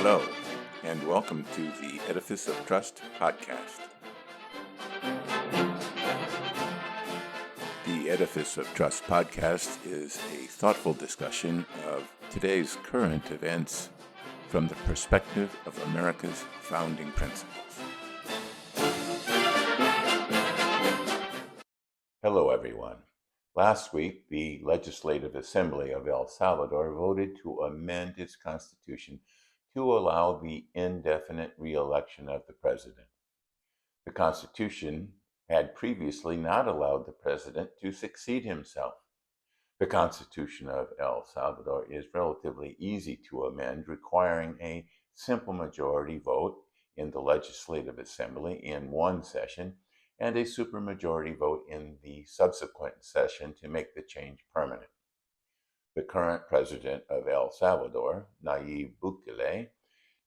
Hello, and welcome to the Edifice of Trust podcast. The Edifice of Trust podcast is a thoughtful discussion of today's current events from the perspective of America's founding principles. Hello, everyone. Last week, the Legislative Assembly of El Salvador voted to amend its constitution to allow the indefinite re-election of the president. The Constitution had previously not allowed the president to succeed himself. The Constitution of El Salvador is relatively easy to amend, requiring a simple majority vote in the Legislative Assembly in one session and a supermajority vote in the subsequent session to make the change permanent. The current president of El Salvador, Nayib Bukele,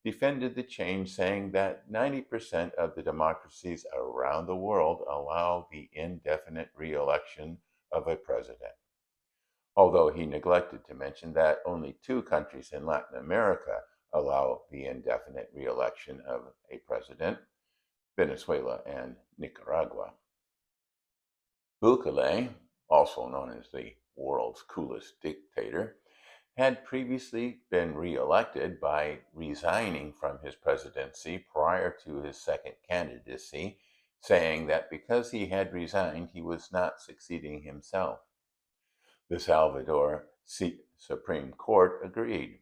defended the change, saying that 90% of the democracies around the world allow the indefinite re-election of a president. Although he neglected to mention that only 2 countries in Latin America allow the indefinite re-election of a president, Venezuela and Nicaragua. Bukele, also known as the world's coolest dictator, had previously been re-elected by resigning from his presidency prior to his second candidacy, saying that because he had resigned, he was not succeeding himself. The Salvador Supreme Court agreed.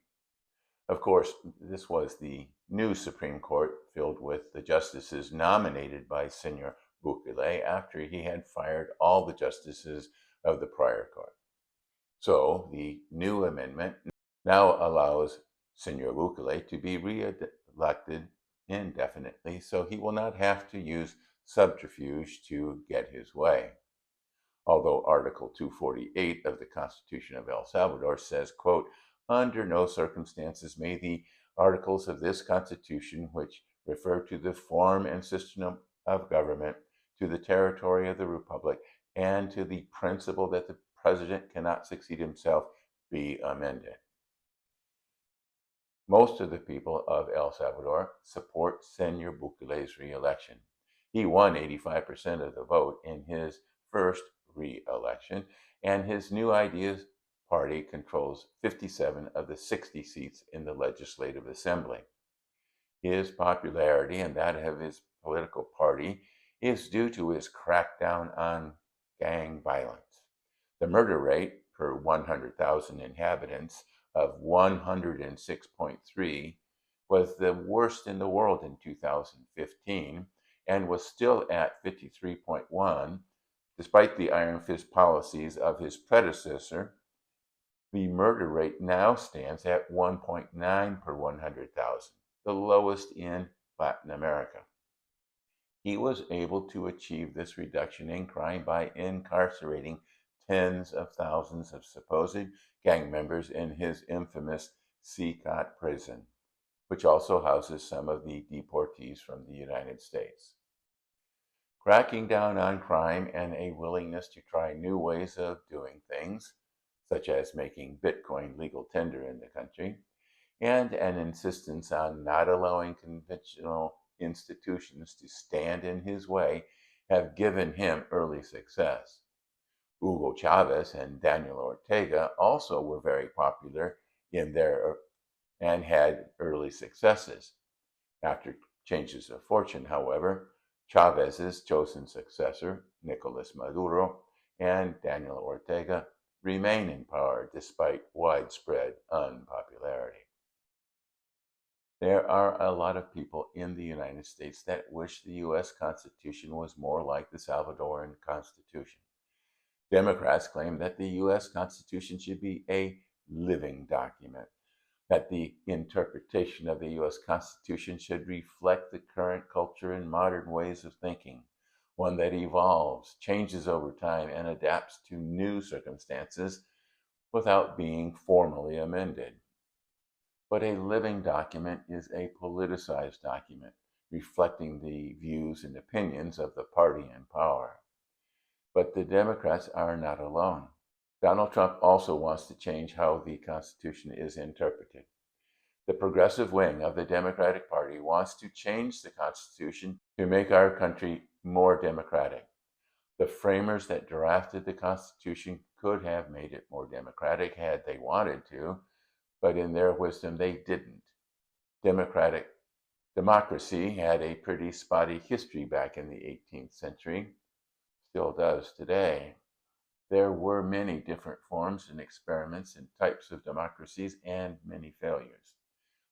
Of course, this was the new Supreme Court filled with the justices nominated by Senor Bukele after he had fired all the justices of the prior court. So the new amendment now allows Senor Bukele to be re-elected indefinitely, so he will not have to use subterfuge to get his way. Although Article 248 of the Constitution of El Salvador says, quote, "Under no circumstances may the articles of this Constitution, which refer to the form and system of government, to the territory of the Republic, and to the principle that the President cannot succeed himself, be amended." Most of the people of El Salvador support Senor Bukele's re-election. He won 85% of the vote in his first re-election, and his New Ideas Party controls 57 of the 60 seats in the Legislative Assembly. His popularity and that of his political party is due to his crackdown on gang violence. The murder rate per 100,000 inhabitants of 106.3 was the worst in the world in 2015 and was still at 53.1 despite the iron fist policies of his predecessor. The murder rate now stands at 1.9 per 100,000, the lowest in Latin America. He was able to achieve this reduction in crime by incarcerating tens of thousands of supposed gang members in his infamous Secot prison, which also houses some of the deportees from the United States. Cracking down on crime and a willingness to try new ways of doing things, such as making Bitcoin legal tender in the country, and an insistence on not allowing conventional institutions to stand in his way, have given him early success. Hugo Chavez and Daniel Ortega also were very popular and had early successes. After changes of fortune, however, Chavez's chosen successor, Nicolas Maduro, and Daniel Ortega remain in power despite widespread unpopularity. There are a lot of people in the United States that wish the U.S. Constitution was more like the Salvadoran Constitution. Democrats claim that the U.S. Constitution should be a living document, that the interpretation of the U.S. Constitution should reflect the current culture and modern ways of thinking, one that evolves, changes over time, and adapts to new circumstances without being formally amended. But a living document is a politicized document, reflecting the views and opinions of the party in power. But the Democrats are not alone. Donald Trump also wants to change how the Constitution is interpreted. The progressive wing of the Democratic Party wants to change the Constitution to make our country more democratic. The framers that drafted the Constitution could have made it more democratic had they wanted to, but in their wisdom, they didn't. Democracy had a pretty spotty history back in the 18th century, still does today. There were many different forms and experiments and types of democracies and many failures.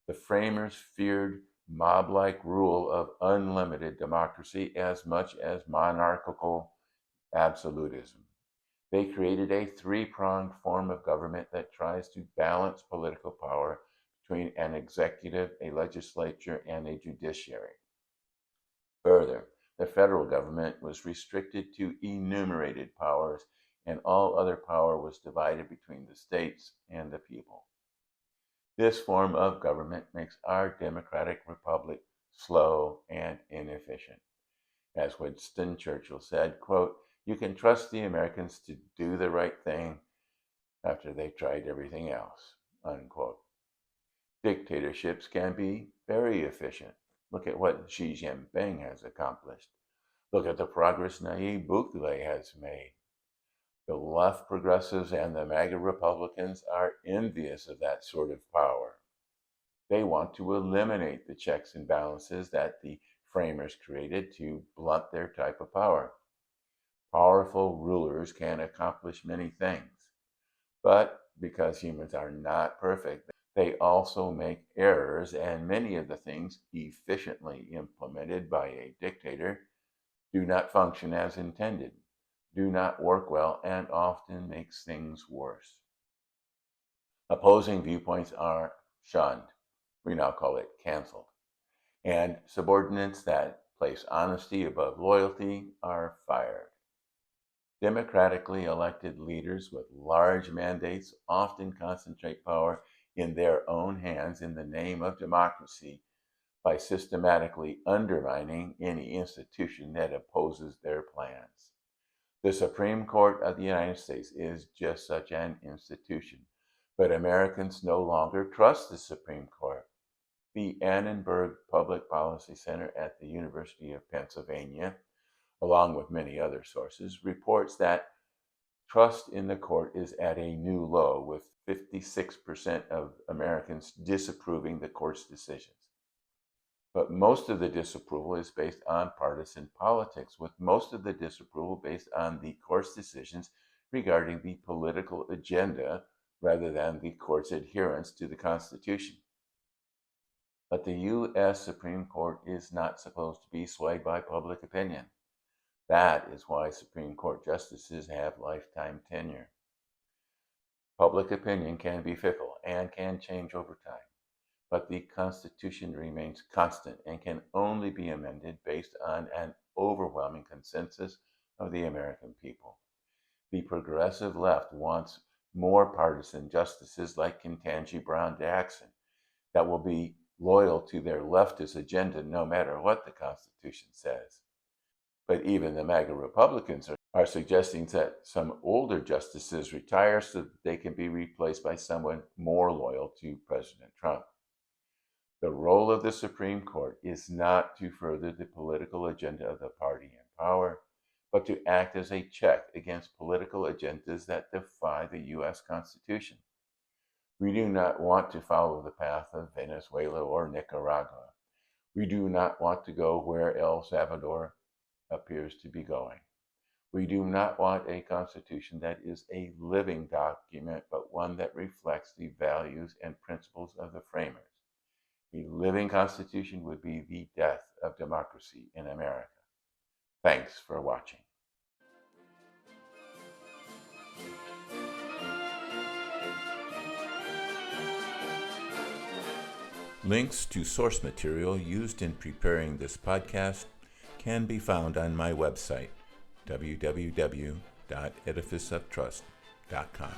The framers feared mob-like rule of unlimited democracy as much as monarchical absolutism. They created a three-pronged form of government that tries to balance political power between an executive, a legislature, and a judiciary. Further, the federal government was restricted to enumerated powers, and all other power was divided between the states and the people. This form of government makes our democratic republic slow and inefficient. As Winston Churchill said, quote, "You can trust the Americans to do the right thing after they've tried everything else," unquote. Dictatorships can be very efficient. Look at what Xi Jinping has accomplished. Look at the progress Nayib Bukele has made. The left progressives and the MAGA Republicans are envious of that sort of power. They want to eliminate the checks and balances that the framers created to blunt their type of power. Powerful rulers can accomplish many things, but because humans are not perfect, they also make errors, and many of the things efficiently implemented by a dictator do not function as intended, do not work well, and often makes things worse. Opposing viewpoints are shunned. We now call it canceled. And subordinates that place honesty above loyalty are fired. Democratically elected leaders with large mandates often concentrate power in their own hands in the name of democracy by systematically undermining any institution that opposes their plans. The Supreme Court of the United States is just such an institution, but Americans no longer trust the Supreme Court. The Annenberg Public Policy Center at the University of Pennsylvania, along with many other sources, reports that trust in the court is at a new low, with 56% of Americans disapproving the court's decisions. But most of the disapproval is based on partisan politics, with most of the disapproval based on the court's decisions regarding the political agenda rather than the court's adherence to the Constitution. But the U.S. Supreme Court is not supposed to be swayed by public opinion. That is why Supreme Court justices have lifetime tenure. Public opinion can be fickle and can change over time, but the Constitution remains constant and can only be amended based on an overwhelming consensus of the American people. The progressive left wants more partisan justices like Ketanji Brown Jackson that will be loyal to their leftist agenda no matter what the Constitution says. But even the MAGA Republicans are suggesting that some older justices retire so that they can be replaced by someone more loyal to President Trump. The role of the Supreme Court is not to further the political agenda of the party in power, but to act as a check against political agendas that defy the U.S. Constitution. We do not want to follow the path of Venezuela or Nicaragua. We do not want to go where El Salvador appears to be going. We do not want a constitution that is a living document, but one that reflects the values and principles of the framers. A living constitution would be the death of democracy in America. Thanks for watching. Links to source material used in preparing this podcast can be found on my website, www.edificeoftrust.com.